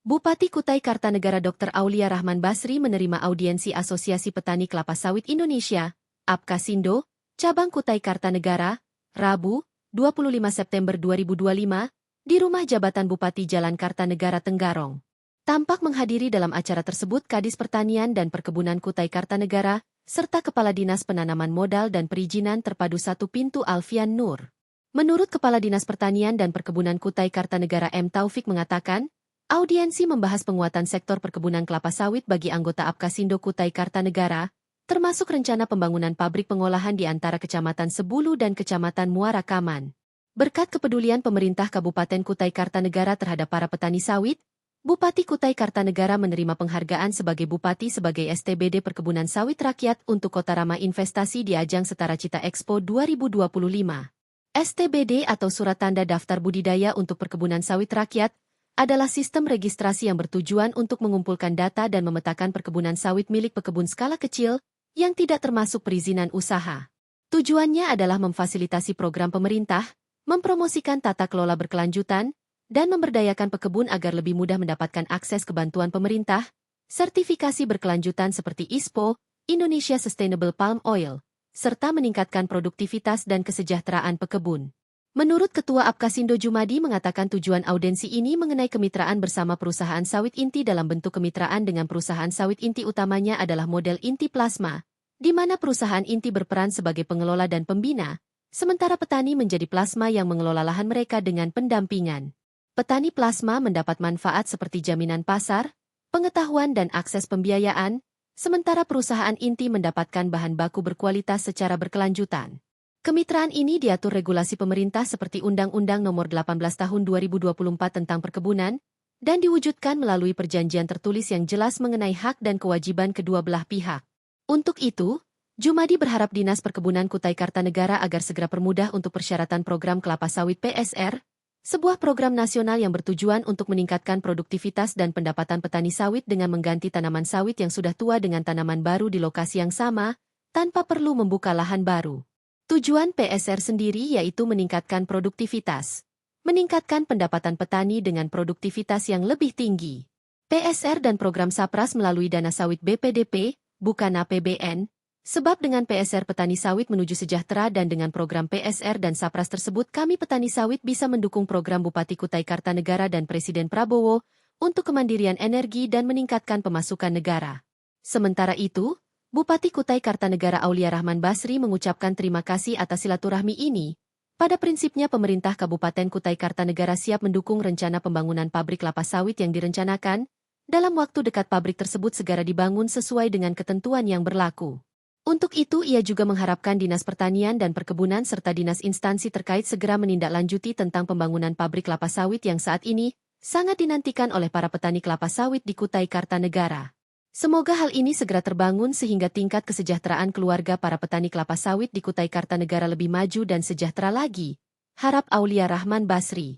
Bupati Kutai Kartanegara Dr. Aulia Rahman Basri menerima audiensi Asosiasi Petani Kelapa Sawit Indonesia, APKasindo, Cabang Kutai Kartanegara, Rabu, 25 September 2025, di Rumah Jabatan Bupati Jalan Kartanegara Tenggarong. Tampak menghadiri dalam acara tersebut Kadis Pertanian dan Perkebunan Kutai Kartanegara, serta Kepala Dinas Penanaman Modal dan Perizinan Terpadu 1 Pintu Alfian Nur. Menurut Kepala Dinas Pertanian dan Perkebunan Kutai Kartanegara M. Taufik mengatakan, audiensi membahas penguatan sektor perkebunan kelapa sawit bagi anggota APKasindo Kutai Kartanegara, termasuk rencana pembangunan pabrik pengolahan di antara Kecamatan Sebulu dan Kecamatan Muara Kaman. Berkat kepedulian pemerintah Kabupaten Kutai Kartanegara terhadap para petani sawit, Bupati Kutai Kartanegara menerima penghargaan sebagai Bupati sebagai STBD Perkebunan Sawit Rakyat untuk Kota Ramah Investasi di ajang Setara Cita Expo 2025. STBD atau Surat Tanda Daftar Budidaya untuk Perkebunan Sawit Rakyat adalah sistem registrasi yang bertujuan untuk mengumpulkan data dan memetakan perkebunan sawit milik pekebun skala kecil yang tidak termasuk perizinan usaha. Tujuannya adalah memfasilitasi program pemerintah, mempromosikan tata kelola berkelanjutan, dan memberdayakan pekebun agar lebih mudah mendapatkan akses ke bantuan pemerintah, sertifikasi berkelanjutan seperti ISPO, Indonesia Sustainable Palm Oil, serta meningkatkan produktivitas dan kesejahteraan pekebun. Menurut Ketua APKasindo Jumadi mengatakan tujuan audiensi ini mengenai kemitraan bersama perusahaan sawit inti dalam bentuk kemitraan dengan perusahaan sawit inti utamanya adalah model inti plasma, di mana perusahaan inti berperan sebagai pengelola dan pembina, sementara petani menjadi plasma yang mengelola lahan mereka dengan pendampingan. Petani plasma mendapat manfaat seperti jaminan pasar, pengetahuan dan akses pembiayaan, sementara perusahaan inti mendapatkan bahan baku berkualitas secara berkelanjutan. Kemitraan ini diatur regulasi pemerintah seperti Undang-Undang Nomor 18 Tahun 2024 tentang Perkebunan, dan diwujudkan melalui perjanjian tertulis yang jelas mengenai hak dan kewajiban kedua belah pihak. Untuk itu, Jumadi berharap Dinas Perkebunan Kutai Kartanegara agar segera permudah untuk persyaratan program kelapa sawit PSR, sebuah program nasional yang bertujuan untuk meningkatkan produktivitas dan pendapatan petani sawit dengan mengganti tanaman sawit yang sudah tua dengan tanaman baru di lokasi yang sama, tanpa perlu membuka lahan baru. Tujuan PSR sendiri yaitu meningkatkan produktivitas, meningkatkan pendapatan petani dengan produktivitas yang lebih tinggi. PSR dan program Sapras melalui dana sawit BPDP, bukan APBN, sebab dengan PSR petani sawit menuju sejahtera dan dengan program PSR dan Sapras tersebut kami petani sawit bisa mendukung program Bupati Kutai Kartanegara dan Presiden Prabowo untuk kemandirian energi dan meningkatkan pemasukan negara. Sementara itu, Bupati Kutai Kartanegara Aulia Rahman Basri mengucapkan terima kasih atas silaturahmi ini. Pada prinsipnya pemerintah Kabupaten Kutai Kartanegara siap mendukung rencana pembangunan pabrik kelapa sawit yang direncanakan. Dalam waktu dekat pabrik tersebut segera dibangun sesuai dengan ketentuan yang berlaku. Untuk itu ia juga mengharapkan Dinas Pertanian dan Perkebunan serta dinas instansi terkait segera menindaklanjuti tentang pembangunan pabrik kelapa sawit yang saat ini sangat dinantikan oleh para petani kelapa sawit di Kutai Kartanegara. Semoga hal ini segera terbangun sehingga tingkat kesejahteraan keluarga para petani kelapa sawit di Kutai Kartanegara lebih maju dan sejahtera lagi. Harap Aulia Rahman Basri.